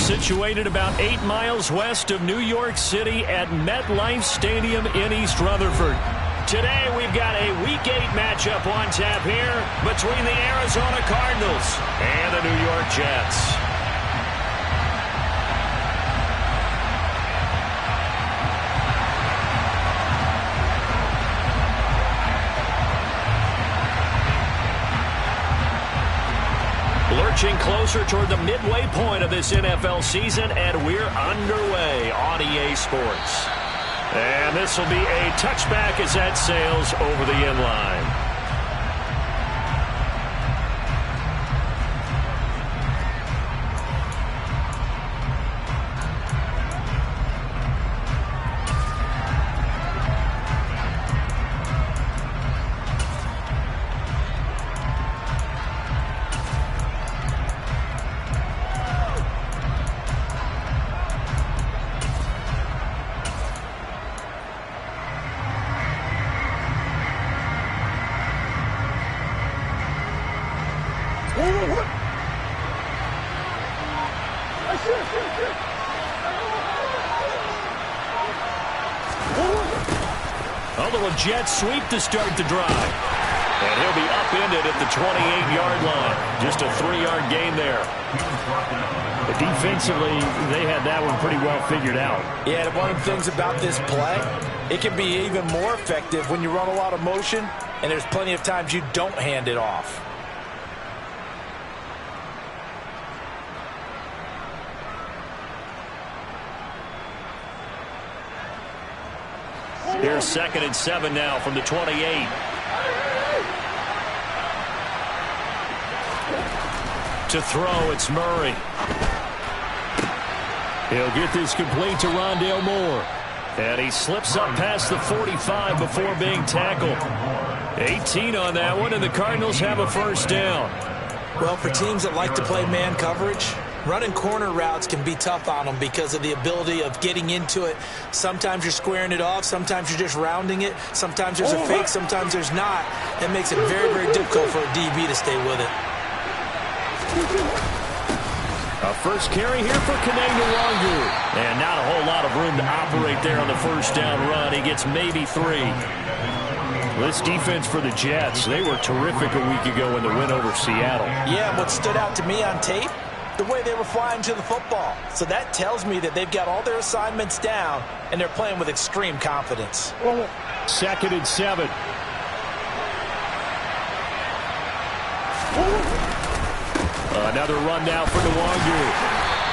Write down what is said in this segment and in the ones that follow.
Situated about 8 miles west of New York City at MetLife Stadium in East Rutherford. Today we've got a Week 8 matchup on tap here between the Arizona Cardinals and the New York Jets. Lurching closer toward the midway point of this NFL season, and we're underway on EA Sports. And this will be a touchback as that sails over the end line. A little jet sweep to start the drive. And he'll be upended at the 28-yard line. Just a 3-yard gain there. But defensively, they had that one pretty well figured out. Yeah, one of the things about this play, it can be even more effective when you run a lot of motion, and there's plenty of times you don't hand it off. Here's 2nd and 7 now from the 28. To throw, it's Murray. He'll get this complete to Rondale Moore. And he slips up past the 45 before being tackled. 18 on that one, and the Cardinals have a first down. Well, for teams that like to play man coverage, running corner routes can be tough on them because of the ability of getting into it. Sometimes you're squaring it off. Sometimes you're just rounding it. Sometimes there's a fake. Sometimes there's not. It makes it very, very difficult for a DB to stay with it. A first carry here for Kene Nwangwu. And not a whole lot of room to operate there on the first down run. He gets maybe 3. This defense for the Jets, they were terrific a week ago in the win over Seattle. Yeah, what stood out to me on tape, the way they were flying to the football. So that tells me that they've got all their assignments down, and they're playing with extreme confidence. 2nd and 7. Another run now for Nwangwu.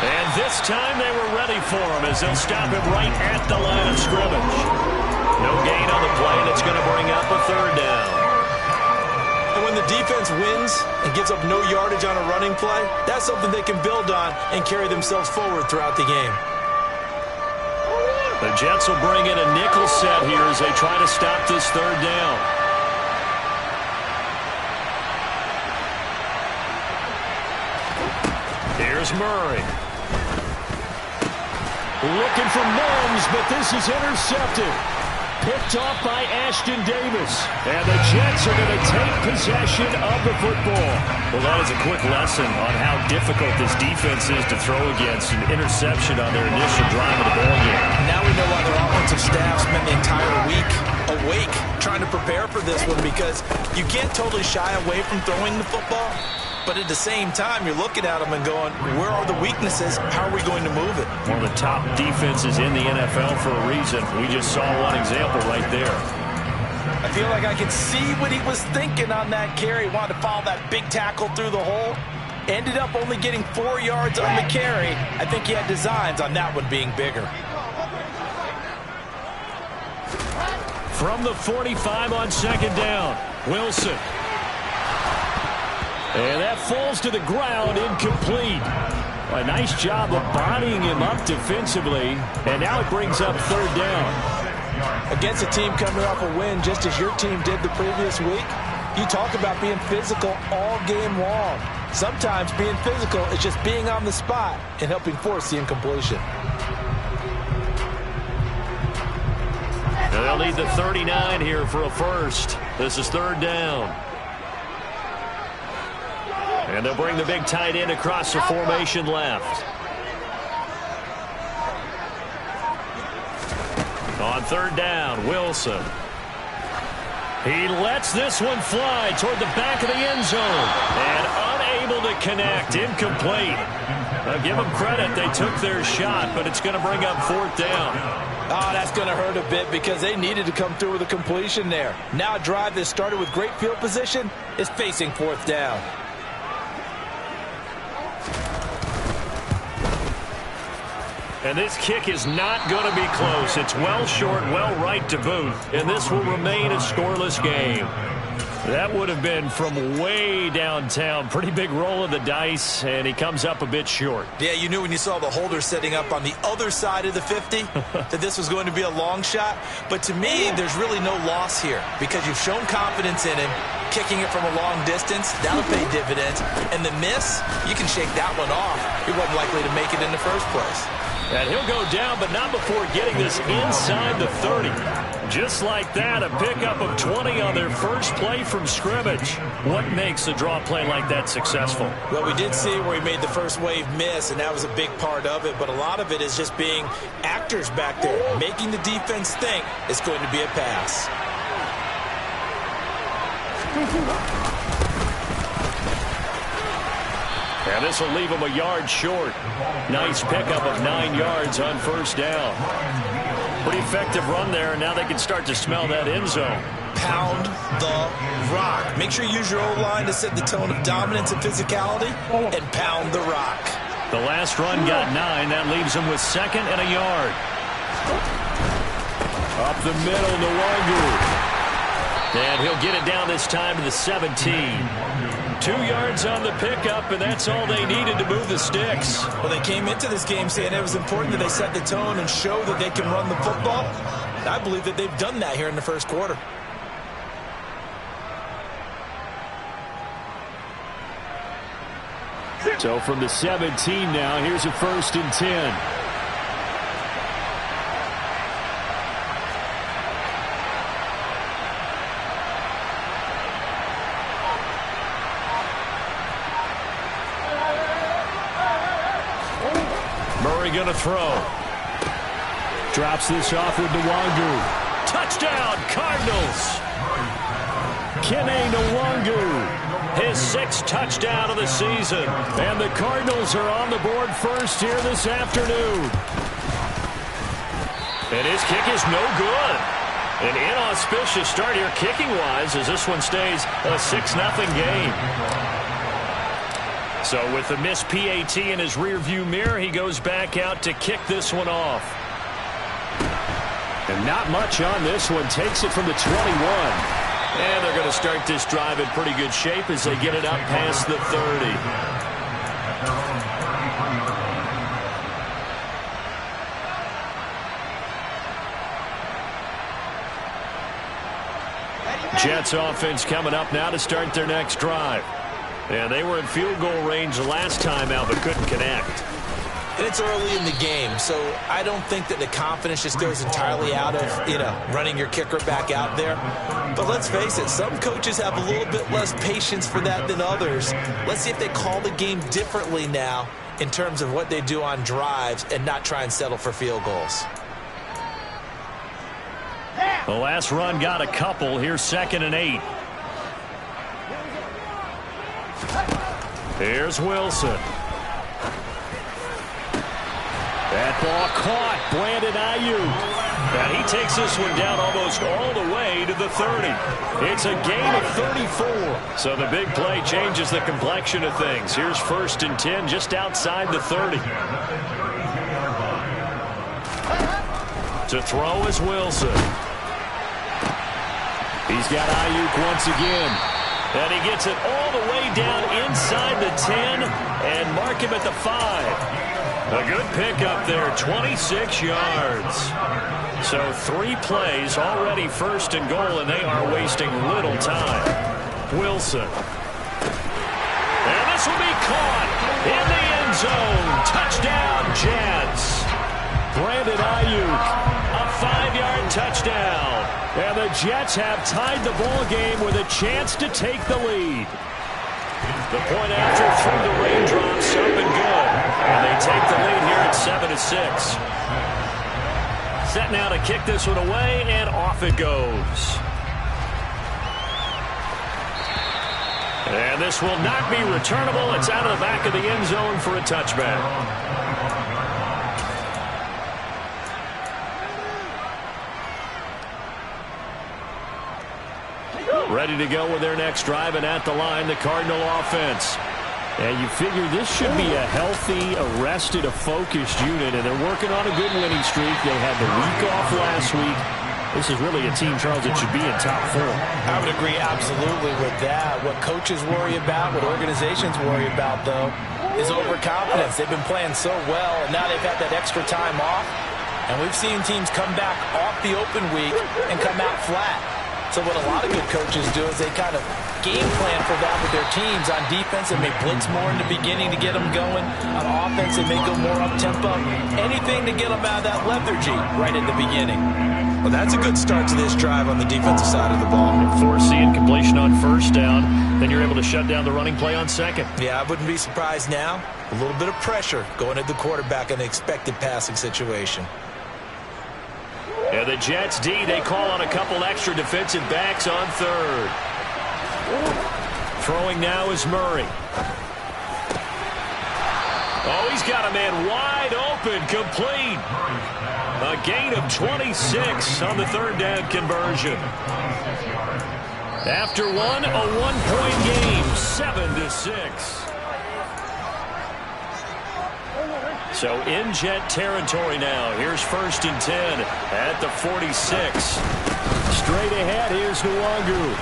And this time they were ready for him as they'll stop him right at the line of scrimmage. No gain on the play, and it's going to bring up a 3rd down. And when the defense wins and gives up no yardage on a running play, that's something they can build on and carry themselves forward throughout the game. The Jets will bring in a nickel set here as they try to stop this 3rd down. Here's Murray. Looking for Mims, but this is intercepted. Picked off by Ashton Davis. And the Jets are going to take possession of the football. Well, that is a quick lesson on how difficult this defense is to throw against. An interception on their initial drive of the ball game. Now we know why their offensive staff spent the entire week awake trying to prepare for this one, because you can't totally shy away from throwing the football. But at the same time, you're looking at them and going, where are the weaknesses? How are we going to move it? One of the top defenses in the NFL for a reason. We just saw one example right there. I feel like I can see what he was thinking on that carry. He wanted to follow that big tackle through the hole. Ended up only getting 4 yards on the carry. I think he had designs on that one being bigger. From the 45 on 2nd down, Wilson. And that falls to the ground, incomplete. A nice job of bodying him up defensively. And now it brings up 3rd down. Against a team coming off a win, just as your team did the previous week, you talk about being physical all game long. Sometimes being physical is just being on the spot and helping force the incompletion. Now they'll need the 39 here for a first. This is 3rd down. And they'll bring the big tight end across the formation left. On third down, Wilson. He lets this one fly toward the back of the end zone. And unable to connect. Incomplete. I'll give them credit. They took their shot, but it's going to bring up fourth down. Oh, that's going to hurt a bit because they needed to come through with a completion there. Now a drive that started with great field position is facing fourth down. And this kick is not going to be close. It's well short, well right to boot. And this will remain a scoreless game. That would have been from way downtown. Pretty big roll of the dice, and he comes up a bit short. Yeah, you knew when you saw the holder setting up on the other side of the 50 that this was going to be a long shot. But to me, there's really no loss here because you've shown confidence in him. Kicking it from a long distance, that'll pay dividends. And the miss, you can shake that one off. He wasn't likely to make it in the first place. And he'll go down, but not before getting this inside the 30. Just like that, a pickup of 20 on their first play from scrimmage. What makes a draw play like that successful? Well, we did see where he made the first wave miss, and that was a big part of it. But a lot of it is just being actors back there, making the defense think it's going to be a pass. And this will leave him a yard short. Nice pickup of 9 yards on first down. Pretty effective run there, and now they can start to smell that end zone. Pound the rock. Make sure you use your O-line to set the tone of dominance and physicality, and pound the rock. The last run got 9. That leaves him with second and a yard. Up the middle, Nwangu. And he'll get it down this time to the 17. 2 yards on the pickup, and that's all they needed to move the sticks. Well, they came into this game saying it was important that they set the tone and show that they can run the football. I believe that they've done that here in the first quarter. So from the 17 now, here's a 1st and 10. Going to throw. Drops this off with Nwangu. Touchdown, Cardinals. Kene Nwangu, his 6th touchdown of the season. And the Cardinals are on the board first here this afternoon. And his kick is no good. An inauspicious start here kicking-wise as this one stays a 6-0 game. So with the missed PAT in his rearview mirror, he goes back out to kick this one off. And not much on this one. Takes it from the 21. And they're going to start this drive in pretty good shape as they get it up past the 30. Jets offense coming up now to start their next drive. And they were in field goal range last time out, but couldn't connect. And it's early in the game, so I don't think that the confidence just goes entirely out of, running your kicker back out there. But let's face it, some coaches have a little bit less patience for that than others. Let's see if they call the game differently now in terms of what they do on drives and not try and settle for field goals. The last run got a couple. Here's 2nd and 8. Here's Wilson. That ball caught. Brandon Ayuk. And he takes this one down almost all the way to the 30. It's a gain of 34. So the big play changes the complexion of things. Here's 1st and 10 just outside the 30. To throw is Wilson. He's got Ayuk once again. And he gets it all the way down inside the 10 and mark him at the 5. A good pickup there, 26 yards. So 3 plays, already 1st and goal, and they are wasting little time. Wilson. And this will be caught in the end zone. Touchdown, Jets. Brandon Ayuk, a 5-yard touchdown. And the Jets have tied the ball game with a chance to take the lead. The point after through the raindrops, up and good. And they take the lead here at 7-6. Set now to kick this one away, and off it goes. And this will not be returnable. It's out of the back of the end zone for a touchback. Ready to go with their next drive, and at the line, the Cardinal offense. And you figure this should be a healthy, arrested, a focused unit, and they're working on a good winning streak. They had the week off last week. This is really a team, Charles, that should be in top form. I would agree absolutely with that. What coaches worry about, what organizations worry about, though, is overconfidence. They've been playing so well, and now they've had that extra time off. And we've seen teams come back off the open week and come out flat. So what a lot of good coaches do is they kind of game plan for that with their teams. On defense, they may blitz more in the beginning to get them going. On offense, they may go more up-tempo. Anything to get them out of that lethargy right at the beginning. Well, that's a good start to this drive on the defensive side of the ball. Force the incompletion on first down. Then you're able to shut down the running play on second. Yeah, I wouldn't be surprised now. A little bit of pressure going at the quarterback in an expected passing situation. And the Jets D, they call on a couple extra defensive backs on third. Throwing now is Murray. Oh, he's got a man wide open, complete. A gain of 26 on the third down conversion. After one, a one-point game, 7-6. So in Jet territory now. Here's 1st and 10 at the 46. Straight ahead, here's Nwangu.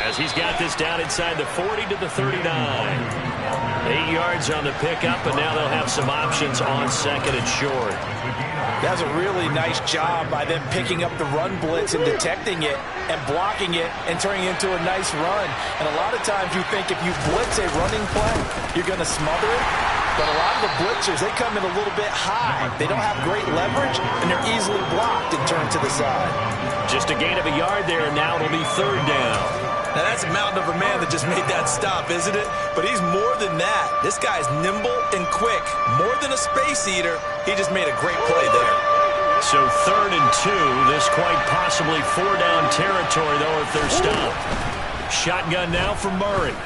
As he's got this down inside the 40 to the 39. 8 yards on the pickup, and now they'll have some options on second and short. That's a really nice job by them picking up the run blitz and detecting it and blocking it and turning it into a nice run. And a lot of times you think if you blitz a running play, you're going to smother it. But a lot of the blitzers, they come in a little bit high. They don't have great leverage, and they're easily blocked and turned to the side. Just a gain of a yard there, and now it'll be third down. Now, that's a mountain of a man that just made that stop, isn't it? But he's more than that. This guy's nimble and quick. More than a space eater, he just made a great play there. So 3rd and 2. This quite possibly 4-down territory, though, if they're stopped. Shotgun now for Murray.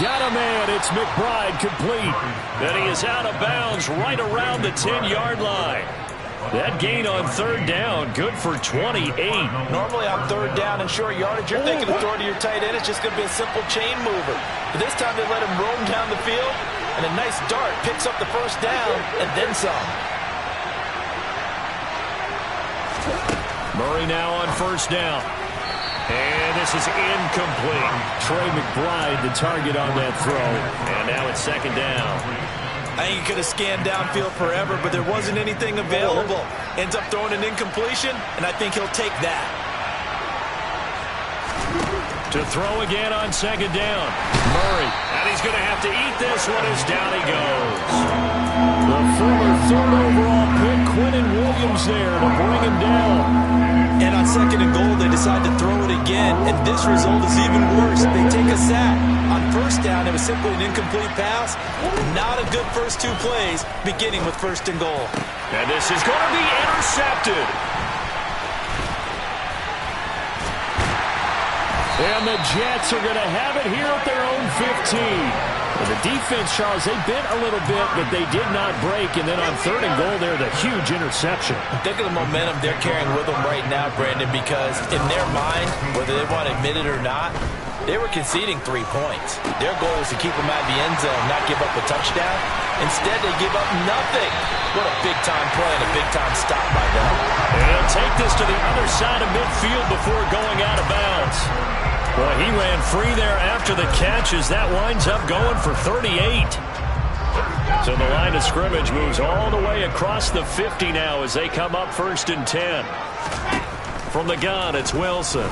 Got a man. It's McBride complete. Then he is out of bounds right around the 10-yard line. That gain on third down, good for 28. Normally on third down and short yardage, you're thinking of throwing to your tight end. It's just going to be a simple chain mover. But this time they let him roam down the field, and a nice dart picks up the first down and then some. Murray now on first down. And this is incomplete. Trey McBride, the target on that throw. And now it's second down. I think he could have scanned downfield forever, but there wasn't anything available. Ends up throwing an incompletion, and I think he'll take that. To throw again on second down. Murray, and he's going to have to eat this one as down he goes. The former third overall pick, Quinnen Williams there to bring him down. And on second and goal, they decide to throw it again, and this result is even worse. They take a sack. On first down, it was simply an incomplete pass. Not a good first 2 plays, beginning with 1st and goal. And this is going to be intercepted. And the Jets are going to have it here at their own 15. Well, the defense, Charles, they bent a little bit, but they did not break. And then on 3rd and goal, there's a huge interception. Think of the momentum they're carrying with them right now, Brandon, because in their mind, whether they want to admit it or not, they were conceding 3 points. Their goal was to keep them out of the end zone, not give up a touchdown. Instead, they give up nothing. What a big-time play and a big-time stop by them. And he'll take this to the other side of midfield before going out of bounds. Well, he ran free there after the catch as that winds up going for 38. So the line of scrimmage moves all the way across the 50 now as they come up 1st and 10. From the gun, it's Wilson.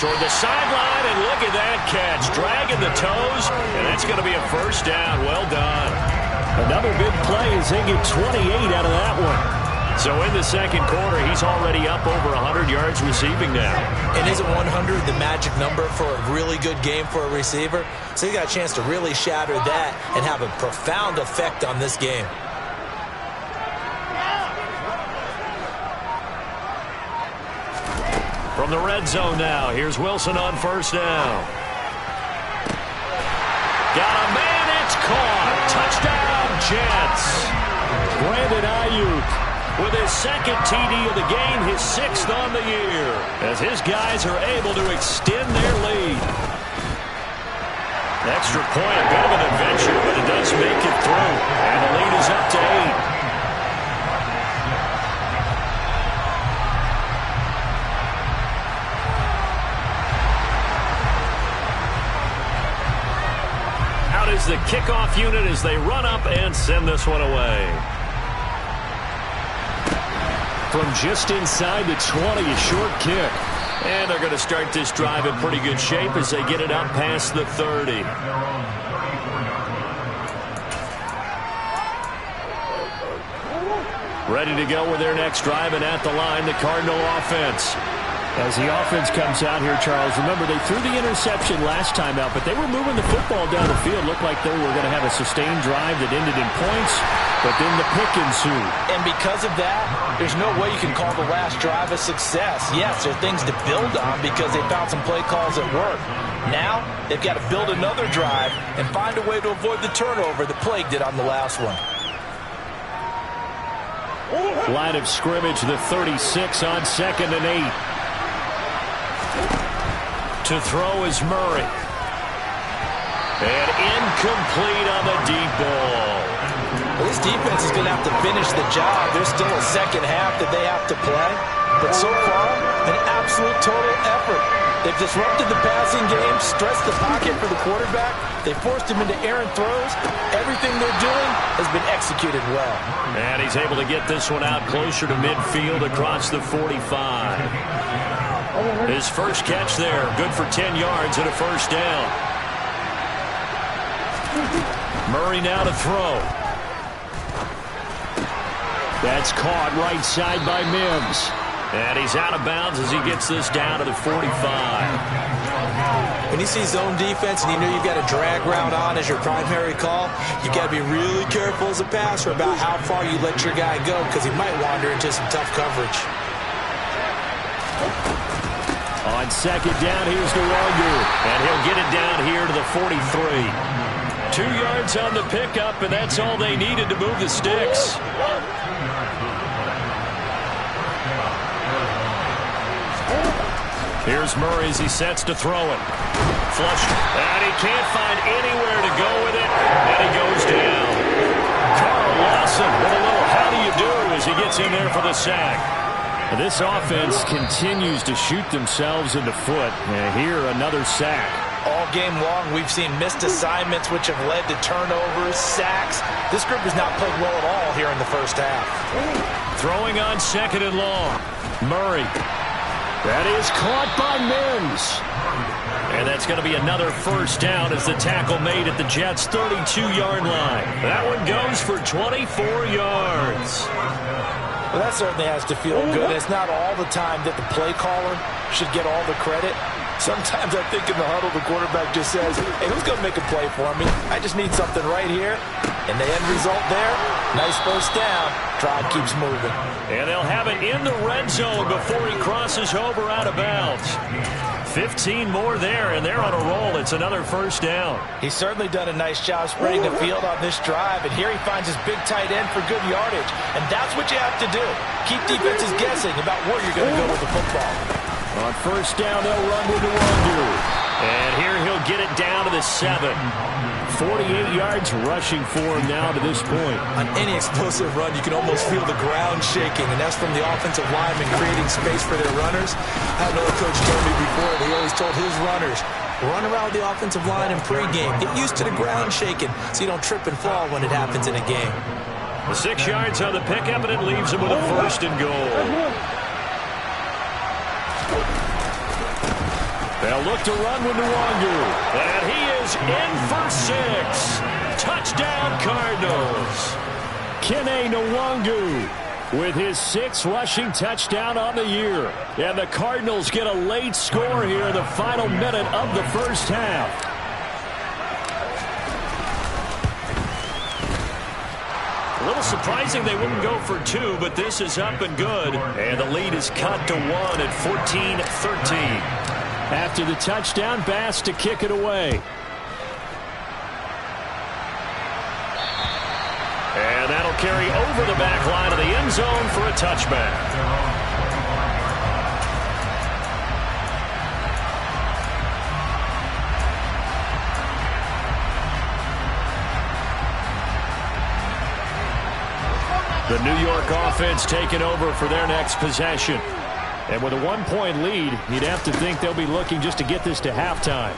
Toward the sideline, and look at that catch. Dragging the toes, and that's going to be a first down. Well done. Another big play as they get 28 out of that one. So in the second quarter, he's already up over 100 yards receiving now. And isn't 100 the magic number for a really good game for a receiver? So he got a chance to really shatter that and have a profound effect on this game. From the red zone now, here's Wilson on first down. Got a man, it's caught. Touchdown, Jets. Brandon Ayuk with his second TD of the game, his 6th on the year, as his guys are able to extend their lead. Extra point, a bit of an adventure, but it does make it through, and the lead is up to 8. Out is the kickoff unit as they run up and send this one away. From just inside the 20, a short kick. And they're going to start this drive in pretty good shape as they get it up past the 30. Ready to go with their next drive, and at the line, the Cardinal offense. As the offense comes out here, Charles, remember they threw the interception last time out, but they were moving the football down the field. Looked like they were going to have a sustained drive that ended in points, but then the pick ensued. And because of that, there's no way you can call the last drive a success. Yes, there are things to build on because they found some play calls that work. Now, they've got to build another drive and find a way to avoid the turnover that plagued it on the last one. Line of scrimmage, the 36 on 2nd and 8. To throw is Murray. And incomplete on the deep ball. Well, this defense is going to have to finish the job. There's still a second half that they have to play. But so far, an absolute total effort. They've disrupted the passing game, stressed the pocket for the quarterback. They forced him into errant throws. Everything they're doing has been executed well. And he's able to get this one out closer to midfield across the 45. His first catch there, good for 10 yards and a first down. Murray now to throw. That's caught right side by Mims. And he's out of bounds as he gets this down to the 45. When you see zone defense and you know you've got a drag route on as your primary call, you've got to be really careful as a passer about how far you let your guy go because he might wander into some tough coverage. On second down, here's Nwangu. And he'll get it down here to the 43. 2 yards on the pickup, and that's all they needed to move the sticks. Here's Murray as he sets to throw it. Flush, and he can't find anywhere to go with it, and he goes down. Carl Lawson with a little how do you do as he gets in there for the sack. This offense continues to shoot themselves in the foot. And here, another sack. All game long, we've seen missed assignments which have led to turnovers, sacks. This group has not played well at all here in the first half. Throwing on second and long. Murray. That is caught by Mims. And that's going to be another first down as the tackle made at the Jets' 32-yard line. That one goes for 24 yards. Well, that certainly has to feel good. It's not all the time that the play caller should get all the credit. Sometimes I think in the huddle, the quarterback just says, hey, who's going to make a play for me? I just need something right here. And the end result there, nice first down. Drive keeps moving. And they'll have it in the red zone before he crosses over out of bounds. 15 more there, and they're on a roll. It's another first down. He's certainly done a nice job spreading the field on this drive, and here he finds his big tight end for good yardage. And that's what you have to do. Keep defenses guessing about where you're going to go with the football. On first down, they'll run with Nwangu. And here he'll get it down to the 7. 48 yards rushing for him now to this point. On any explosive run, you can almost feel the ground shaking, and that's from the offensive linemen creating space for their runners. I know a coach told me before, he always told his runners, run around the offensive line in pregame. Get used to the ground shaking so you don't trip and fall when it happens in a game. The 6 yards on the pickup, and it leaves him with a first and goal. They'll look to run with Nwangu. And he is in for 6. Touchdown, Cardinals. Kene Nwangu. with his 6th rushing touchdown on the year. And the Cardinals get a late score here in the final minute of the first half. A little surprising they wouldn't go for 2, but this is up and good. And the lead is cut to 1 at 14-13. After the touchdown, Bass to kick it away. And that'll carry over the back line of the end zone for a touchback. The New York offense taking over for their next possession. And with a 1-point lead, you'd have to think they'll be looking just to get this to halftime.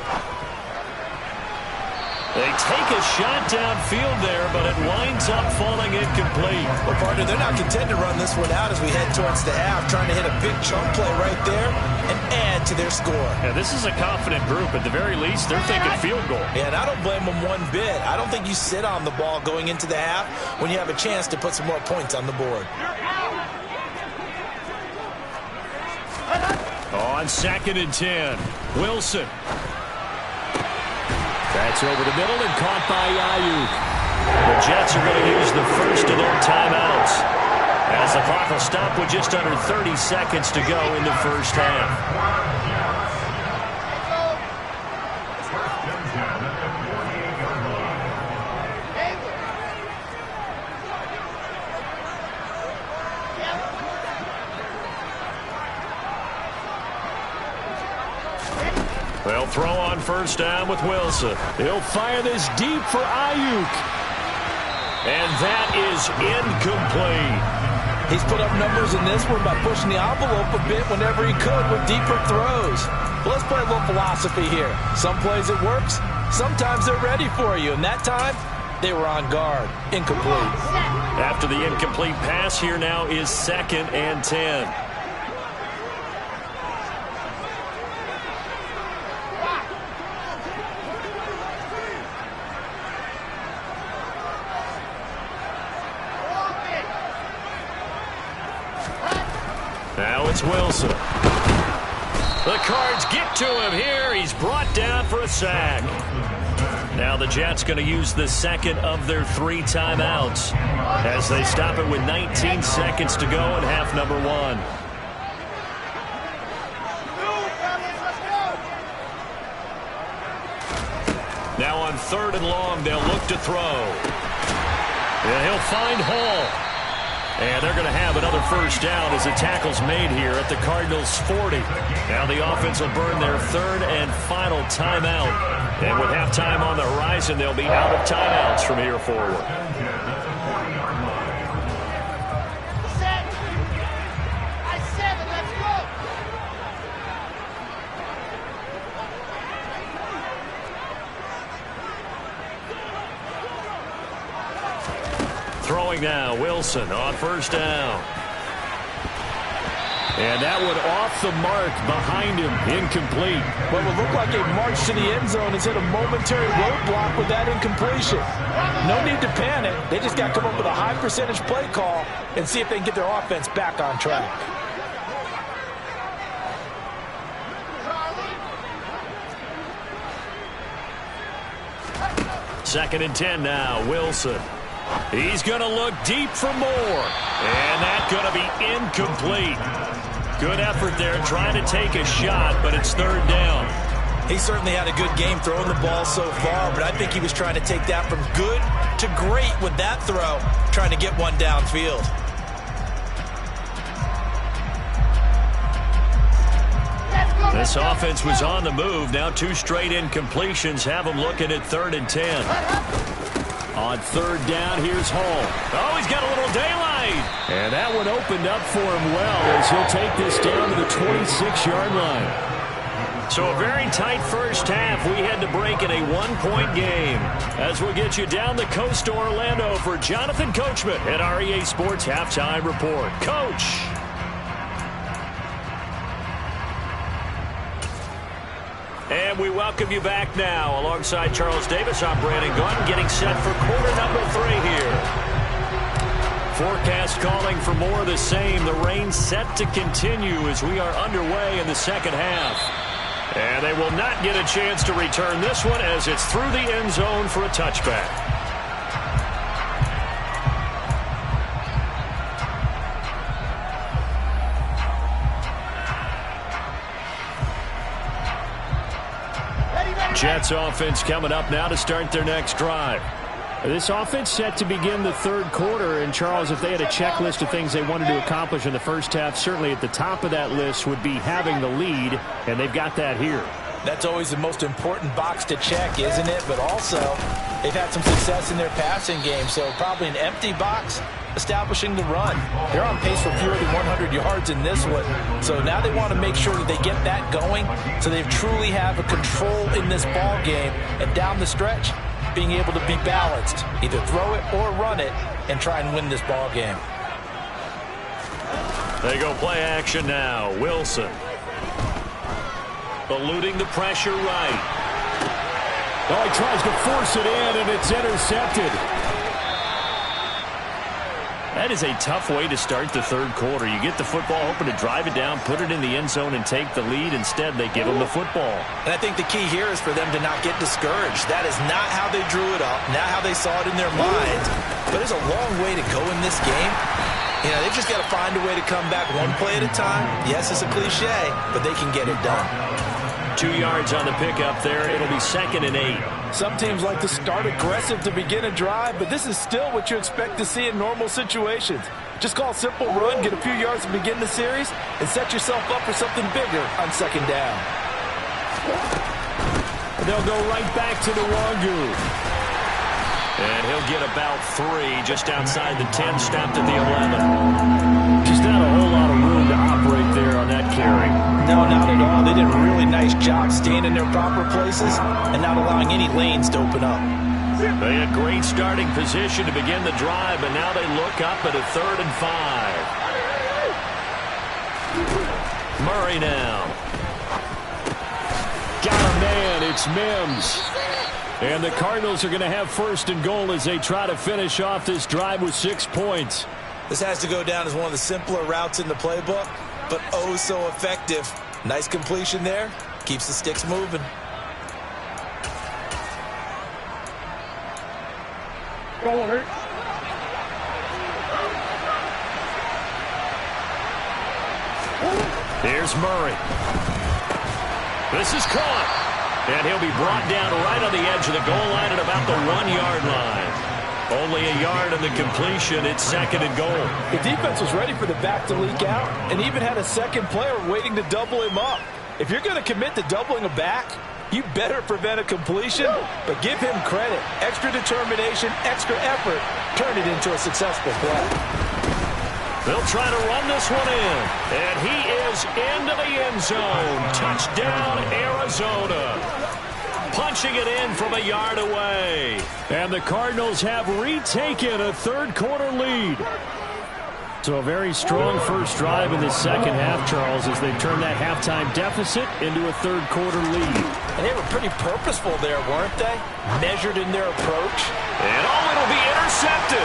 They take a shot downfield there, but it winds up falling incomplete. Well, partner, they're not content to run this one out as we head towards the half, trying to hit a big chunk play right there and add to their score. Yeah, this is a confident group. At the very least, they're thinking field goal. Yeah, and I don't blame them one bit. I don't think you sit on the ball going into the half when you have a chance to put some more points on the board. On 2nd and 10, Wilson. That's over the middle and caught by Ayuk. The Jets are going to use the first of their timeouts as the clock will stop with just under 30 seconds to go in the first half. They'll throw on first down with Wilson. He'll fire this deep for Ayuk. And that is incomplete. He's put up numbers in this one by pushing the envelope a bit whenever he could with deeper throws. Well, let's play a little philosophy here. Some plays it works. Sometimes they're ready for you. And that time, they were on guard. Incomplete. After the incomplete pass, here now is 2nd and 10. Now it's Wilson. The Cards get to him here. He's brought down for a sack. Now the Jets going to use the 2nd of their 3 timeouts as they stop it with 19 seconds to go in half number 1. Now on 3rd and long, they'll look to throw. And he'll find Hall. And they're going to have another first down as the tackle's made here at the Cardinals' 40. Now the offense will burn their 3rd and final timeout. And with halftime on the horizon, they'll be out of timeouts from here forward. Throwing now, Wilson on first down. And that one off the mark behind him, incomplete. What would look like a march to the end zone has hit a momentary roadblock with that incompletion. No need to panic. They just got to come up with a high percentage play call and see if they can get their offense back on track. Second and 10 now, Wilson. He's going to look deep for more. And that's going to be incomplete. Good effort there trying to take a shot, but it's 3rd down. He certainly had a good game throwing the ball so far, but I think he was trying to take that from good to great with that throw, trying to get one downfield. This offense was on the move. Now 2 straight incompletions have them looking at 3rd and 10. On 3rd down, here's Hall. Oh, he's got a little daylight. And that one opened up for him well as he'll take this down to the 26-yard line. So a very tight first half. We had to break in a 1-point game. As we'll get you down the coast to Orlando for Jonathan Coachman at our EA Sports Halftime Report. Coach. And we welcome you back now. Alongside Charles Davis, I'm Brandon Gaudin, getting set for quarter number 3 here. Forecast calling for more of the same. The rain set to continue as we are underway in the second half. And they will not get a chance to return this one as it's through the end zone for a touchback. Jets offense coming up now to start their next drive. This offense set to begin the third quarter. And, Charles, if they had a checklist of things they wanted to accomplish in the first half, certainly at the top of that list would be having the lead, and they've got that here. That's always the most important box to check, isn't it? But also, they've had some success in their passing game, so probably an empty box establishing the run. They're on pace for fewer than 100 yards in this one. So now they want to make sure that they get that going so they truly have a control in this ball game. And down the stretch, being able to be balanced, either throw it or run it, and try and win this ball game. They go play action now. Wilson. Eluding the pressure right. Oh, he tries to force it in, and it's intercepted. That is a tough way to start the third quarter. You get the football, hoping to drive it down, put it in the end zone, and take the lead. Instead, they give them the football. And I think the key here is for them to not get discouraged. That is not how they drew it up, not how they saw it in their minds. But there's a long way to go in this game. You know, they've just got to find a way to come back one play at a time. Yes, it's a cliche, but they can get it done. 2 yards on the pickup there. It'll be 2nd and 8. Some teams like to start aggressive to begin a drive, but this is still what you expect to see in normal situations. Just call a simple run, get a few yards to begin the series, and set yourself up for something bigger on second down. They'll go right back to the Nwangwu. And he'll get about 3 just outside the 10, stopped at the 11. Just not a whole lot of room to operate there on that carry. No, not at all. They did a really nice job staying in their proper places and not allowing any lanes to open up. They had great starting position to begin the drive, but now they look up at a 3rd and 5. Murray now. Got a man. It's Mims. And the Cardinals are going to have 1st and goal as they try to finish off this drive with 6 points. This has to go down as one of the simpler routes in the playbook, but oh so effective. Nice completion there. Keeps the sticks moving. Here's Murray. This is caught. And he'll be brought down right on the edge of the goal line at about the 1-yard line. Only a yard on the completion. It's 2nd and goal. The defense was ready for the back to leak out and even had a second player waiting to double him up. If you're going to commit to doubling a back, you better prevent a completion, but give him credit. Extra determination, extra effort, turn it into a successful play. They'll try to run this one in. And he is into the end zone. Touchdown, Arizona. Punching it in from a yard away. And the Cardinals have retaken a third-quarter lead. So a very strong first drive in the second half, Charles, as they turn that halftime deficit into a third-quarter lead. And they were pretty purposeful there, weren't they? Measured in their approach. And it'll be intercepted.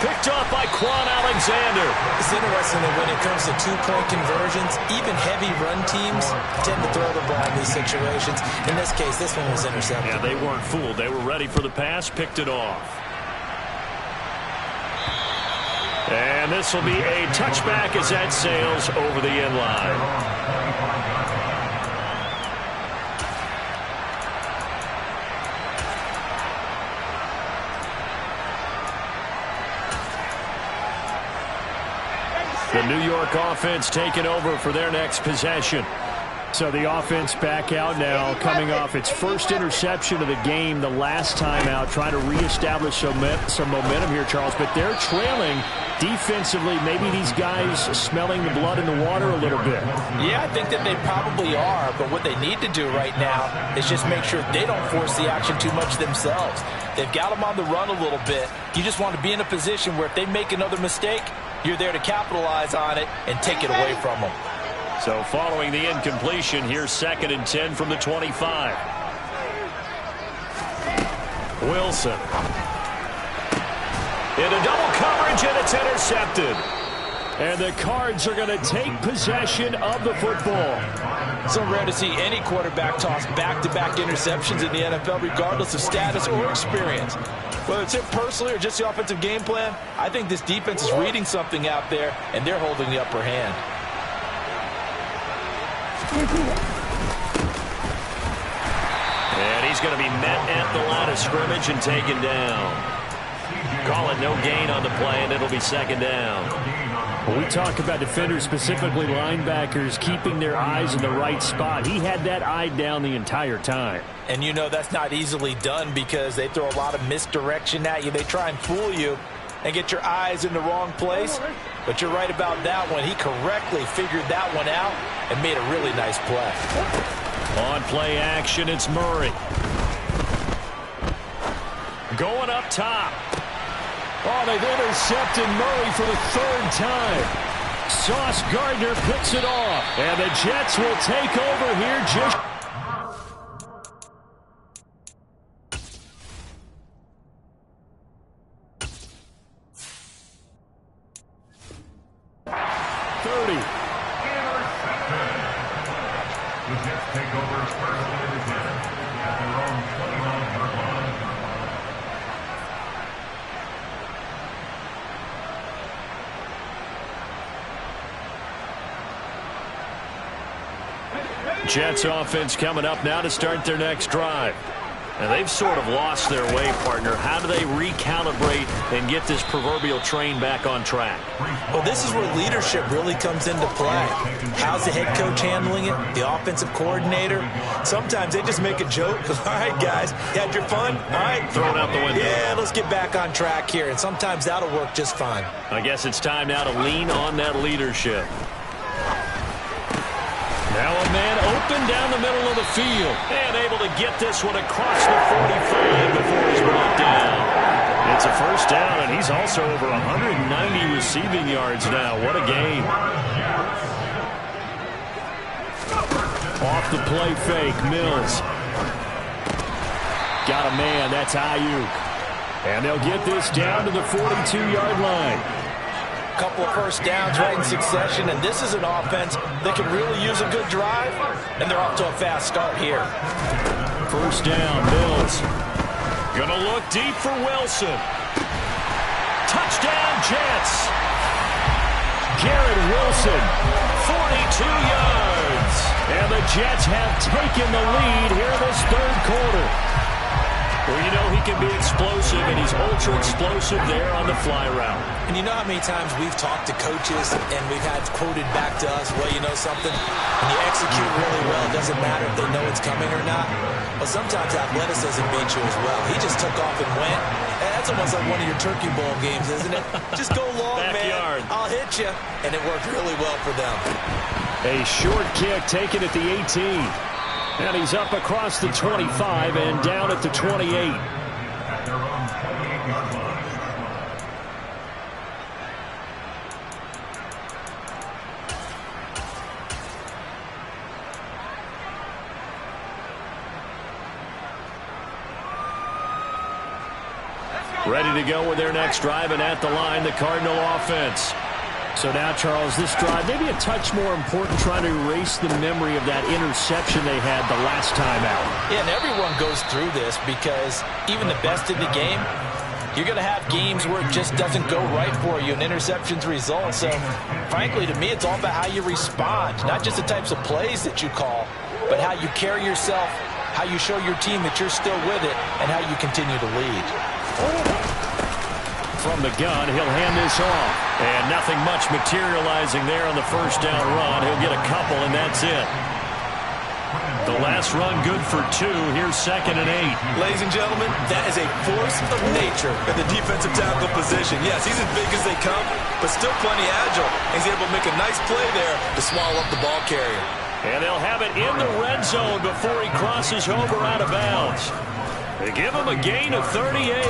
Picked off by Quan Alexander. It's interesting that when it comes to two-point conversions, even heavy run teams tend to throw the ball in these situations. In this case, this one was intercepted. Yeah, they weren't fooled. They were ready for the pass, picked it off. And this will be a touchback as that sails over the end line. The New York offense taking over for their next possession. So the offense back out now, coming off its first interception of the game the last time out, trying to reestablish some momentum here, Charles. But they're trailing defensively. Maybe these guys smelling the blood in the water a little bit. Yeah, I think that they probably are. But what they need to do right now is just make sure they don't force the action too much themselves. They've got them on the run a little bit. You just want to be in a position where if they make another mistake, you're there to capitalize on it and take it away from them. So following the incompletion, here's 2nd and 10 from the 25. Wilson. Into double coverage, and it's intercepted. And the Cards are going to take possession of the football. So rare to see any quarterback toss back-to-back interceptions in the NFL, regardless of status or experience. Whether it's him personally or just the offensive game plan, I think this defense is reading something out there, and they're holding the upper hand. And he's going to be met at the line of scrimmage and taken down. Call it no gain on the play, and it'll be second down. When we talk about defenders, specifically linebackers, keeping their eyes in the right spot, he had that eye down the entire time. And you know that's not easily done because they throw a lot of misdirection at you. They try and fool you and get your eyes in the wrong place. But you're right about that one. He correctly figured that one out and made a really nice play. On play action, it's Murray. Going up top. Oh, they've intercepted Murray for the third time. Sauce Gardner picks it off. And the Jets will take over here just... Jets offense coming up now to start their next drive. And they've sort of lost their way, partner. How do they recalibrate and get this proverbial train back on track? Well, this is where leadership really comes into play. How's the head coach handling it? The offensive coordinator? Sometimes they just make a joke. All right, guys, you had your fun? All right. Throw it out the window. Yeah, let's get back on track here. And sometimes that'll work just fine. I guess it's time now to lean on that leadership. Now a man open down the middle of the field. And able to get this one across the 45 before he's brought down. It's a first down, and he's also over 190 receiving yards now. What a game. Off the play fake, Mills. Got a man, that's Ayuk. And they'll get this down to the 42-yard line. Couple of first downs right in succession, and this is an offense that can really use a good drive, and they're off to a fast start here. First down, Mills. Gonna look deep for Wilson. Touchdown, Jets. Garrett Wilson. 42 yards. And the Jets have taken the lead here in this third quarter. Well, you know he can be explosive, and he's ultra-explosive there on the fly route. And you know how many times we've talked to coaches and we've had quoted back to us, well, you know something? When you execute really well, it doesn't matter if they know it's coming or not. But sometimes athleticism beats you as well. He just took off and went. And that's almost like one of your Turkey Bowl games, isn't it? Just go long, Backyard. man. I'll hit you. And it worked really well for them. A short kick taken at the 18. And he's up across the 25 and down at the 28. Ready to go with their next drive, and at the line, the Cardinal offense. So now, Charles, this drive, maybe a touch more important, trying to erase the memory of that interception they had the last time out. Yeah, and everyone goes through this because even the best in the game, you're going to have games where it just doesn't go right for you, and interceptions result. So, frankly, to me, it's all about how you respond, not just the types of plays that you call, but how you carry yourself, how you show your team that you're still with it, and how you continue to lead. From the gun, he'll hand this off. And nothing much materializing there on the first down run. He'll get a couple, and that's it. The last run good for 2. Here's 2nd and 8. Ladies and gentlemen, that is a force of nature in the defensive tackle position. Yes, he's as big as they come, but still plenty agile. He's able to make a nice play there to swallow up the ball carrier. And they'll have it in the red zone before he crosses over out of bounds. They give him a gain of 38.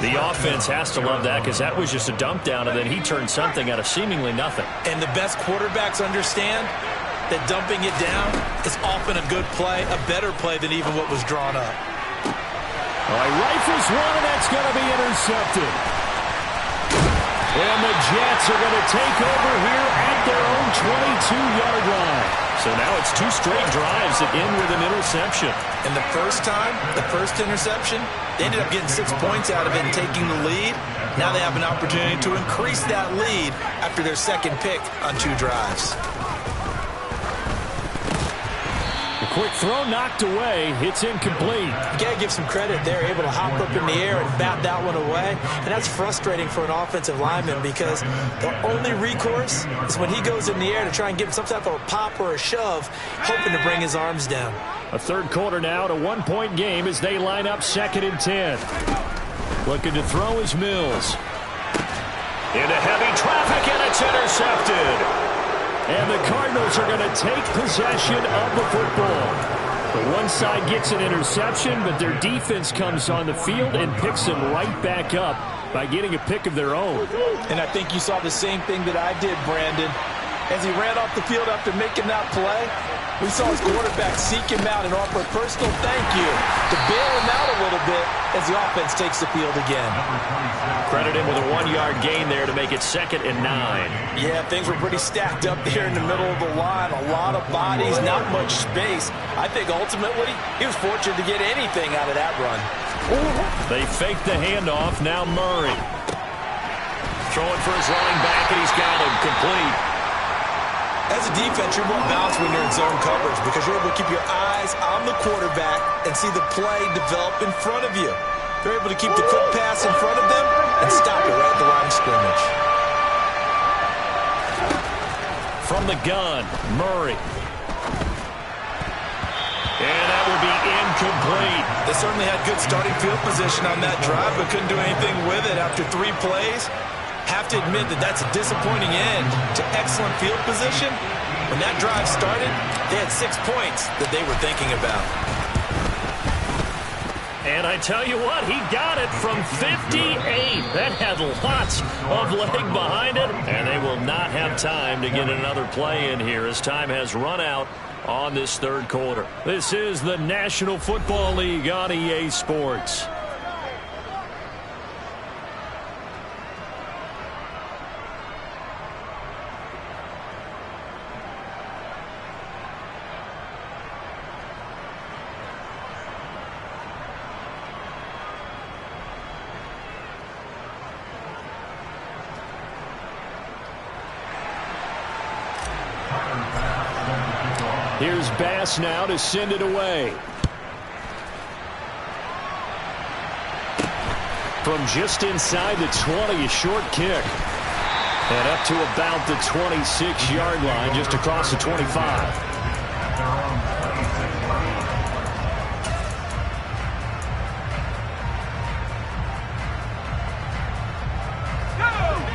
The offense has to love that because that was just a dump down, and then he turned something out of seemingly nothing. And the best quarterbacks understand that dumping it down is often a good play, a better play than even what was drawn up. All right, rifles one, and that's going to be intercepted. And the Jets are going to take over here at their own 22-yard line. So now it's 2 straight drives that end with an interception. And the first time, the first interception, they ended up getting 6 points out of it and taking the lead. Now they have an opportunity to increase that lead after their second pick on 2 drives. A quick throw knocked away. It's incomplete. You got to give some credit. They're able to hop up in the air and bat that one away. And that's frustrating for an offensive lineman because the only recourse is when he goes in the air to try and give him some type of a pop or a shove, hoping to bring his arms down. A third quarter now, at a 1-point game as they line up 2nd and 10. Looking to throw is Mills. Into heavy traffic, and it's intercepted. And the Cardinals are going to take possession of the football. The one side gets an interception, but their defense comes on the field and picks them right back up by getting a pick of their own. And I think you saw the same thing that I did, Brandon. As he ran off the field after making that play, we saw his quarterback seek him out and offer a personal thank you to bail him out a little bit as the offense takes the field again. Credit him with a 1-yard gain there to make it 2nd and 9. Yeah, things were pretty stacked up there in the middle of the line. A lot of bodies, not much space. I think ultimately he was fortunate to get anything out of that run. They fake the handoff. Now Murray. Throwing for his running back, and he's got him complete. As a defense, you're more balanced when you're in zone coverage because you're able to keep your eyes on the quarterback and see the play develop in front of you. They're able to keep the quick pass in front of them and stop it right at the line of scrimmage. From the gun, Murray. And that will be incomplete. They certainly had good starting field position on that drive, but couldn't do anything with it after 3 plays. Have to admit that that's a disappointing end to excellent field position. When that drive started, they had 6 points that they were thinking about. And I tell you what, he got it from 58. That had lots of leg behind it, and they will not have time to get another play in here as time has run out on this third quarter. This is the National Football League on EA Sports. Here's Bass now to send it away. From just inside the 20, a short kick. And up to about the 26-yard line, just across the 25.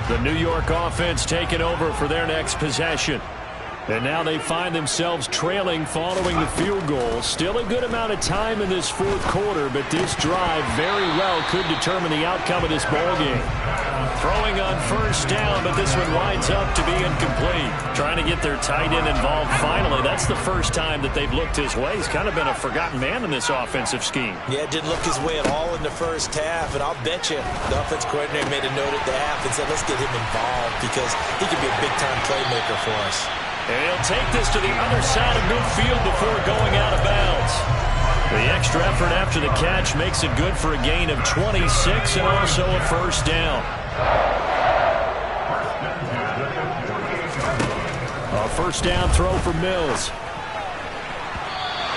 The New York offense taking over for their next possession. And now they find themselves trailing following the field goal. Still a good amount of time in this fourth quarter, but this drive very well could determine the outcome of this ballgame. Throwing on first down, but this one winds up to be incomplete. Trying to get their tight end involved finally. That's the first time that they've looked his way. He's kind of been a forgotten man in this offensive scheme. Yeah, didn't look his way at all in the first half, and I'll bet you the offense coordinator made a note at the half and said, let's get him involved because he could be a big-time playmaker for us. And he'll take this to the other side of midfield before going out of bounds. The extra effort after the catch makes it good for a gain of 26 and also a first down. A first down throw for Mills.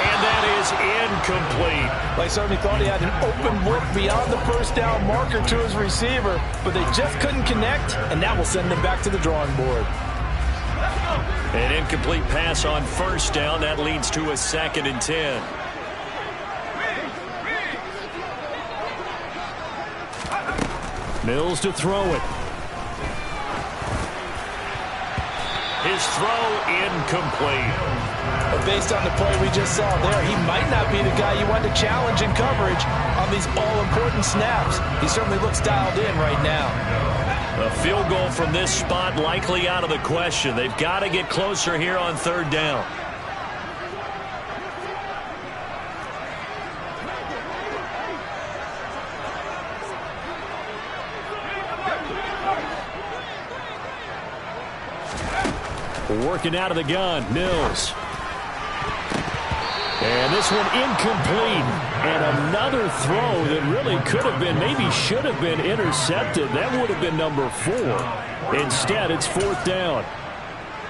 And that is incomplete. They certainly thought he had an open look beyond the first down marker to his receiver, but they just couldn't connect, and that will send them back to the drawing board. An incomplete pass on first down. That leads to a 2nd and 10. Mills to throw it. His throw incomplete. But based on the play we just saw there, he might not be the guy you want to challenge in coverage on these all-important snaps. He certainly looks dialed in right now. A field goal from this spot likely out of the question. They've got to get closer here on third down. Working out of the gun, Mills. And this one incomplete. And another throw that really could have been, maybe should have been intercepted. That would have been number 4. Instead, it's 4th down.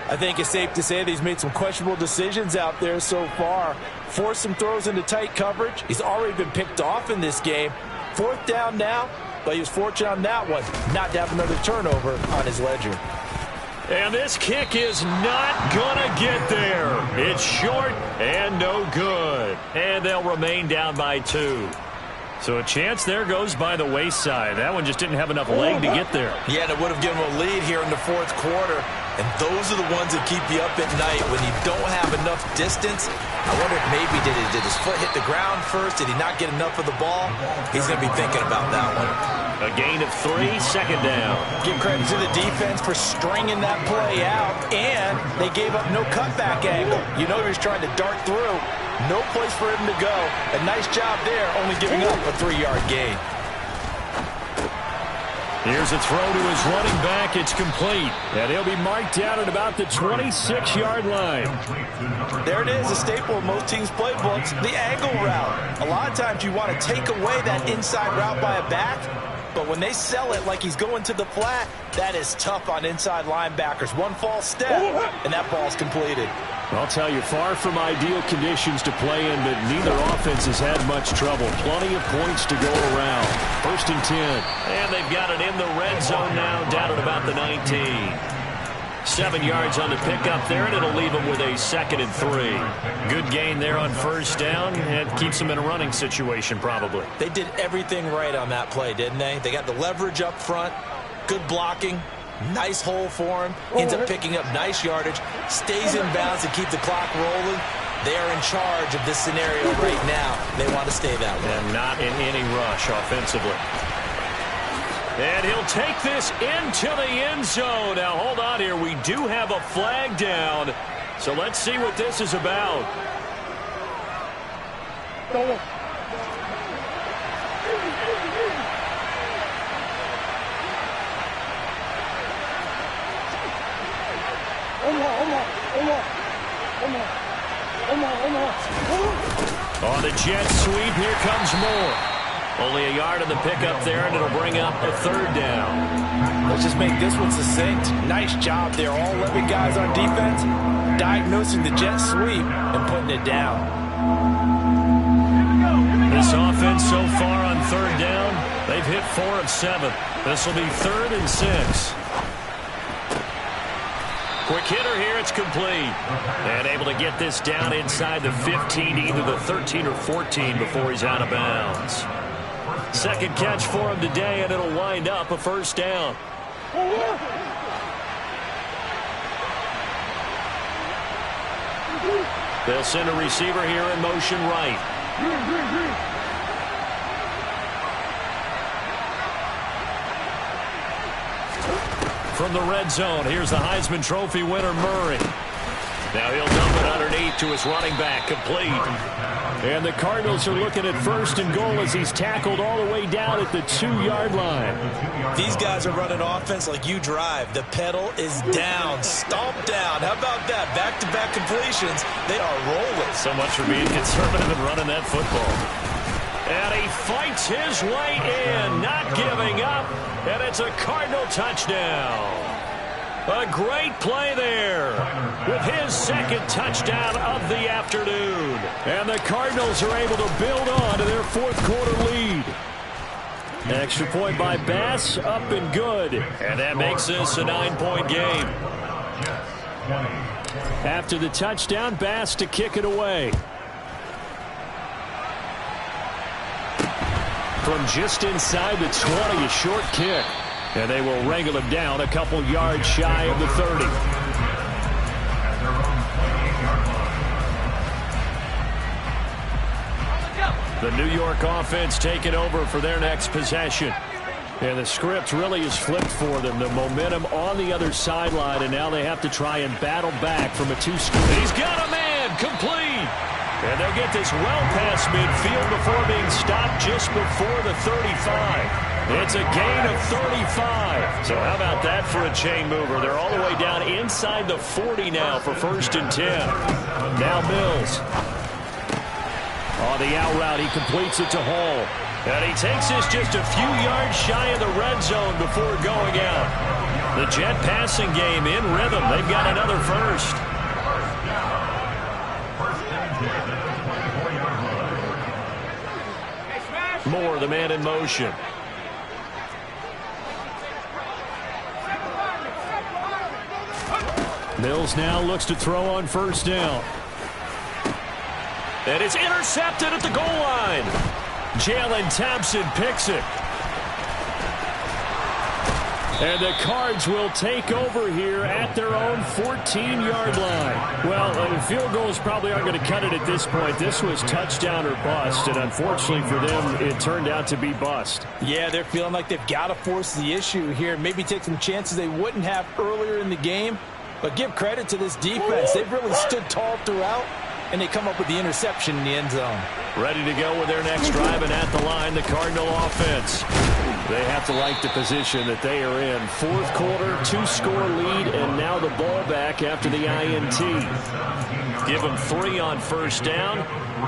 I think it's safe to say that he's made some questionable decisions out there so far. Forced some throws into tight coverage. He's already been picked off in this game. 4th down now, but he was fortunate on that one not to have another turnover on his ledger. And this kick is not going to get there. It's short and no good. And they'll remain down by 2. So a chance there goes by the wayside. That one just didn't have enough leg to get there. Yeah, and it would have given him a lead here in the 4th quarter. And those are the ones that keep you up at night when you don't have enough distance. I wonder if maybe did his foot hit the ground first? Did he not get enough of the ball? He's going to be thinking about that one. A gain of 3, 2nd down. Give credit to the defense for stringing that play out, and they gave up no cutback angle. You know he was trying to dart through. No place for him to go. A nice job there, only giving up a 3-yard gain. Here's a throw to his running back. It's complete. And he'll be marked down at about the 26-yard line. There it is, a staple of most teams' playbooks, the angle route. A lot of times you want to take away that inside route by a back, but when they sell it like he's going to the flat, that is tough on inside linebackers. One false step, and that ball's completed. I'll tell you, far from ideal conditions to play in, but neither offense has had much trouble. Plenty of points to go around. 1st and 10. And they've got it in the red zone now, down at about the 19. 7 yards on the pickup there, and it'll leave them with a 2nd and 3. Good gain there on 1st down, and keeps them in a running situation probably. They did everything right on that play, didn't they? They got the leverage up front, good blocking, nice hole for him, ends up picking up nice yardage, stays in bounds to keep the clock rolling. They are in charge of this scenario right now. They want to stay that way. And not in any rush offensively. And he'll take this into the end zone. Now, hold on here. We do have a flag down. So let's see what this is about. On the jet sweep, here comes Moore. Only a yard on the pickup there, and it'll bring up a 3rd down. Let's just make this one succinct. Nice job there. All 11 guys on defense diagnosing the jet sweep and putting it down. This offense so far on 3rd down, they've hit 4 of 7. This will be 3rd and 6. Quick hitter here, it's complete. And able to get this down inside the 15, either the 13 or 14 before he's out of bounds. 2nd catch for him today, and it'll wind up a 1st down. They'll send a receiver here in motion right. From the red zone, here's the Heisman Trophy winner, Murray. Now he'll dump it underneath to his running back, complete. And the Cardinals are looking at 1st and goal as he's tackled all the way down at the 2-yard line. These guys are running offense like you drive. The pedal is down, stomped down. How about that? Back-to-back completions. They are rolling. So much for being conservative and running that football. And he fights his way in, not giving up. And it's a Cardinal touchdown. A great play there with his 2nd touchdown of the afternoon. And the Cardinals are able to build on to their 4th quarter lead. Extra point by Bass, up and good. And that makes this a 9-point game. After the touchdown, Bass to kick it away. From just inside the 20, a short kick. And they will wrangle him down a couple yards shy of the 30. The New York offense taking over for their next possession. And the script really is flipped for them. The momentum on the other sideline, and now they have to try and battle back from a 2-score. He's got a man, complete. And they'll get this well past midfield before being stopped just before the 35. It's a gain of 35. So how about that for a chain mover? They're all the way down inside the 40 now for 1st and 10. Now Mills. On the out route, he completes it to Hall. And he takes this just a few yards shy of the red zone before going out. The Jet passing game in rhythm. They've got another first. Moore, the man in motion. Mills now looks to throw on 1st down. And it's intercepted at the goal line. Jalen Thompson picks it. And the Cards will take over here at their own 14-yard line. Well, field goals probably aren't going to cut it at this point. This was touchdown or bust, and unfortunately for them, it turned out to be bust. Yeah, they're feeling like they've got to force the issue here, maybe take some chances they wouldn't have earlier in the game. But give credit to this defense. They've really stood tall throughout, and they come up with the interception in the end zone. Ready to go with their next drive, and at the line, the Cardinal offense. They have to like the position that they are in. 4th quarter, 2-score lead, and now the ball back after the INT. Give them 3 on 1st down.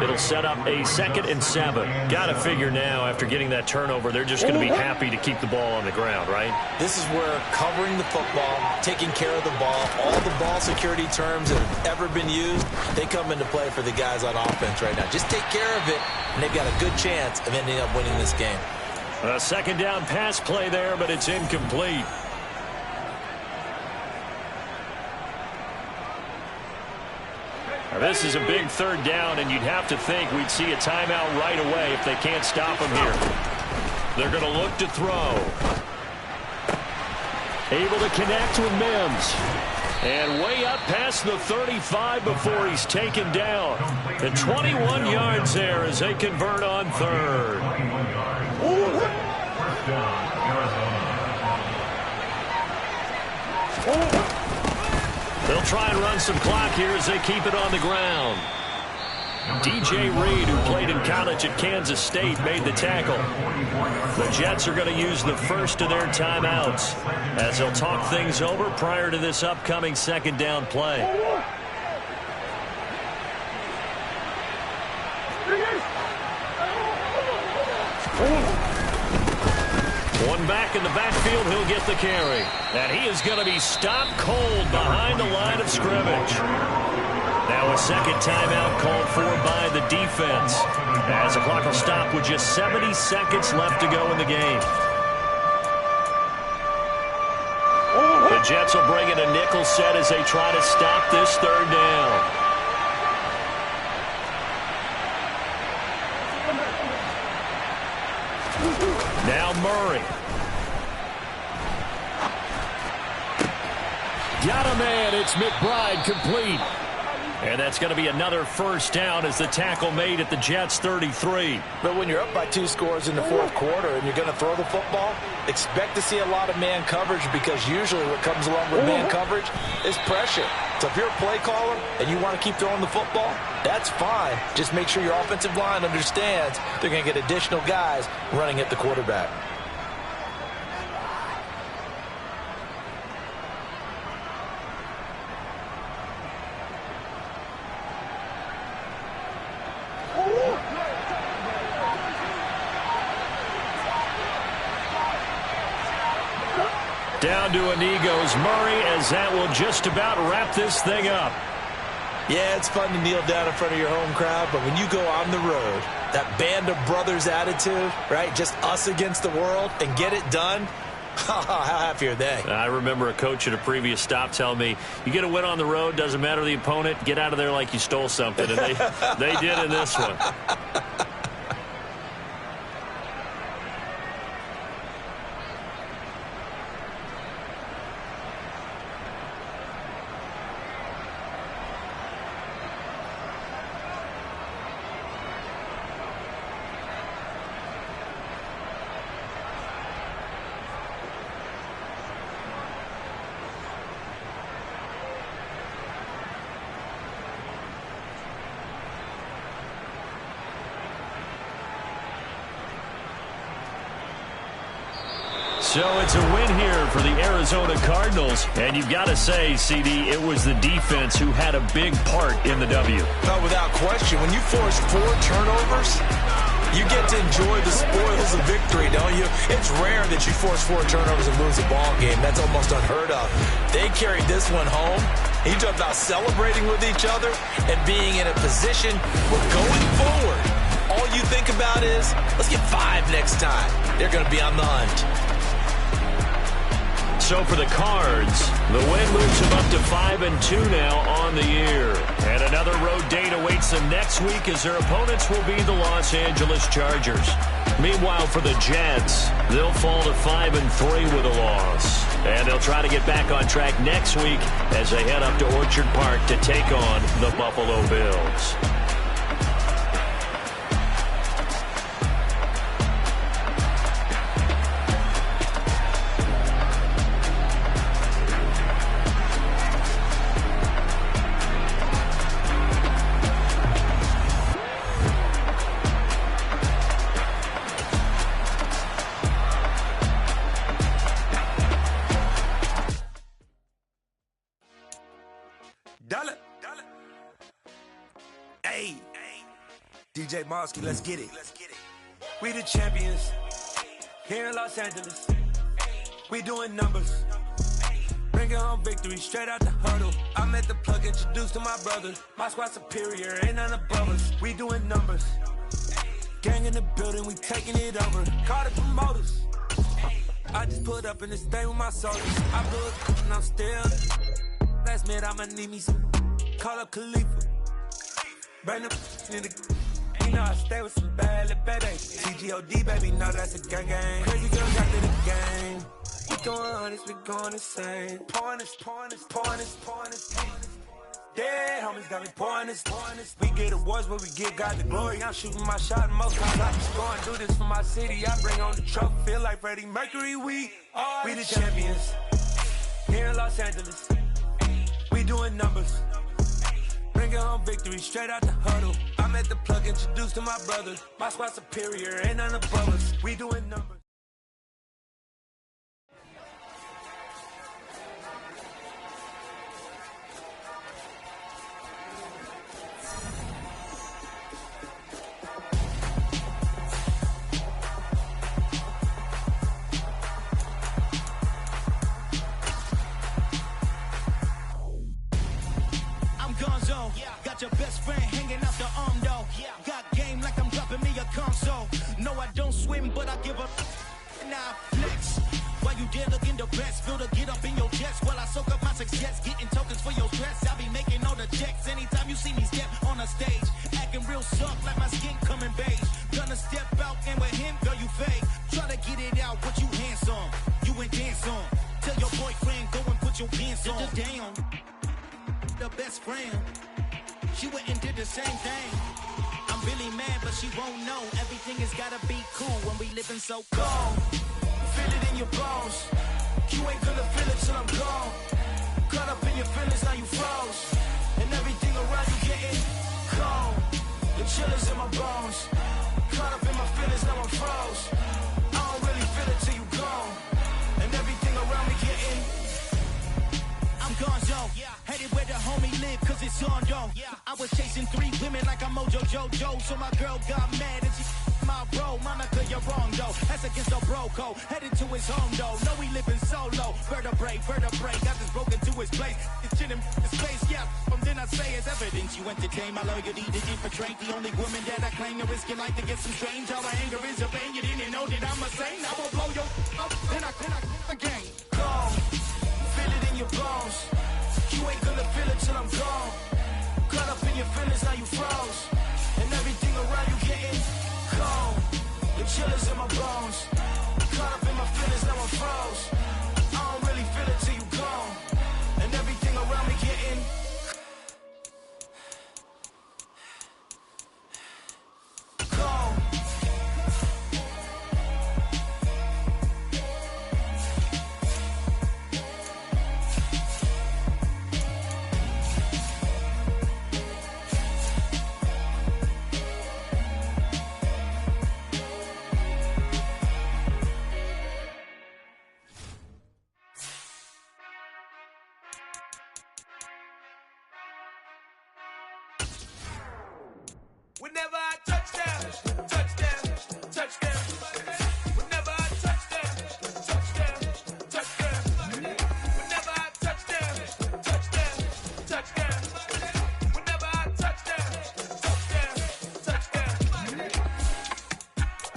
It'll set up a 2nd and 7. Got to figure now, after getting that turnover, they're just going to be happy to keep the ball on the ground, right? This is where covering the football, taking care of the ball, all the ball security terms that have ever been used, they come into play for the guys on offense right now. Just take care of it, and they've got a good chance of ending up winning this game. A 2nd down pass play there, but it's incomplete. Now, this is a big 3rd down, and you'd have to think we'd see a timeout right away if they can't stop him here. They're going to look to throw. Able to connect with Mims. And way up past the 35 before he's taken down. And 21 yards there as they convert on 3rd. They'll try and run some clock here as they keep it on the ground. DJ Reed, who played in college at Kansas State, made the tackle. The Jets are going to use the first of their timeouts as they'll talk things over prior to this upcoming 2nd down play. One back in the backfield, he'll get the carry. And he is going to be stopped cold behind the line of scrimmage. Now a 2nd timeout called for by the defense, as the clock will stop with just 70 seconds left to go in the game. The Jets will bring in a nickel set as they try to stop this 3rd down. Now Murray. Got a man. It's McBride complete. And that's going to be another 1st down as the tackle made at the Jets' 33. But when you're up by 2 scores in the 4th quarter and you're going to throw the football, expect to see a lot of man coverage, because usually what comes along with man coverage is pressure. So if you're a play caller and you want to keep throwing the football, that's fine. Just make sure your offensive line understands they're going to get additional guys running at the quarterback. Down to a knee goes Murray, as that will just about wrap this thing up. Yeah, it's fun to kneel down in front of your home crowd, but when you go on the road, that band of brothers attitude, right, just us against the world, and get it done, how happy are they? I remember a coach at a previous stop telling me, you get a win on the road, doesn't matter the opponent, get out of there like you stole something, and they did in this one. So it's a win here for the Arizona Cardinals. And you've got to say, CD, it was the defense who had a big part in the W. No, without question. When you force 4 turnovers, you get to enjoy the spoils of victory, don't you? It's rare that you force 4 turnovers and lose a ball game. That's almost unheard of. They carried this one home. You talk about celebrating with each other and being in a position where going forward, all you think about is, let's get 5 next time. They're going to be on the hunt. So for the Cards, the win moves them up to 5-2 now on the year. And another road date awaits them next week as their opponents will be the Los Angeles Chargers. Meanwhile, for the Jets, they'll fall to 5-3 with a loss. And they'll try to get back on track next week as they head up to Orchard Park to take on the Buffalo Bills. DJ Mosky, let's get it. We the champions here in Los Angeles. We doing numbers. Bringing home victory straight out the huddle. I met the plug, introduced to my brother. My squad superior, ain't none above us. We doing numbers. Gang in the building, we taking it over. Call the promoters. I just put up in this thing with my soldiers. I'm good and I'm still. Last minute I'ma need me some. Call up Khalifa. Bring them in the. You know I stay with some bad little baby. TGOD, baby, know that's a gang gang. Crazy girls out to the game. We going honest, we going insane. Pouring this. Dead homies got me pouring this. We get awards, but we get God the glory. I'm shooting my shot, and most times I just go and do this for my city. I bring on the trophy, feel like Freddie Mercury. We the champions here in Los Angeles. We doing numbers. Bringing home victory straight out the huddle. I'm at the plug, introduced to my brother. My squad superior, ain't none above us. We doing numbers. Got your best friend hanging out the arm though. Got game like I'm dropping me a console. No, I don't swim, but I give up. Nah, flex. While you there looking the best, feel to get up in your chest while I soak up my success. Getting tokens for your stress. I'll be making all the checks anytime you see me step on a stage. Acting real soft like my skin coming beige. Gonna step out and with him, girl, you fake. Try to get it out, what you handsome. You ain't dance on. Tell your boyfriend, go and put your pants on. Down. The best friend. She went and did the same thing. I'm really mad, but she won't know. Everything has gotta be cool when we living so cold. Feel it in your bones. You ain't gonna feel it till I'm gone. Caught up in your feelings, now you froze. And everything around you getting cold. The chill is in my bones. Caught up in my feelings, now I'm froze. I don't really feel it till you gone. And everything around me getting. I'm gonzo. Headed where the homie live, cause it's on though. I was chasing 3 women like I'm Mojo Jojo. So my girl got mad and she my bro. Monica, you're wrong though. That's against the bro code. Headed to his home though. No, we living solo. Vertebrae. Got this broken to his place. It's chilling in space, yeah. From then I say it's evidence you entertain my loyalty to infiltrate. The only woman that I claim to risk your life to get some strange. All my anger is a pain. You didn't know that I'm a saint. I will blow your up. Then I again. Gone. Feel it in your bones. You ain't gonna feel it till I'm gone. Caught up in your feelings, now you froze. And everything around you getting cold. The chill is in my bones. Caught up in my feelings, now I'm froze. I don't really feel it till you gone. And everything around me getting cold.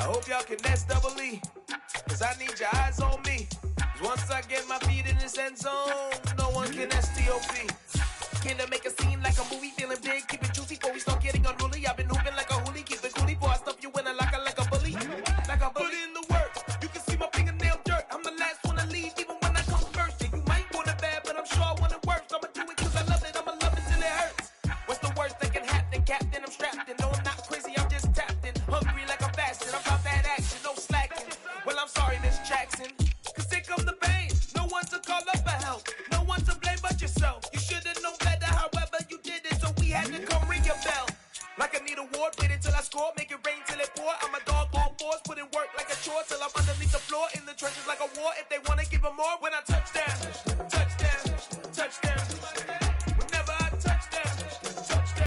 hope y'all can nest double E, cause I need your eyes on me. Cause once I get my feet in this end zone, no one can STOP. Killer make a scene like a movie, feeling big, keep it juicy before we start getting unruly. I've been hooping like a hoolie, keep it coolie before I stuff you in a locker like a bully. Like a bully. Put in the work, you can see my fingernail dirt. I'm the last one to leave, even when I come first. Yeah, you might want it bad, but I'm sure I want it worse. I'ma do it cause I love it, I'ma love it till it hurts. What's the worst that can happen, Captain? I'm strapped in, no I'm not crazy, I'm just tapped in. Hungry like I'm fasting, I'm about that action, no slacking. Well, I'm sorry, Miss Jackson, cause here come the pain. No one to call up for help, no one to blame but yourself. You should've known better, however you did it, so we had to come ring your bell. Like I need a ward, wait until I score, make it rain till it pour. I'm a dog on fours, put in work like a chore till I'm underneath the floor in the trenches like a war. If they wanna give 'em more when I touch down.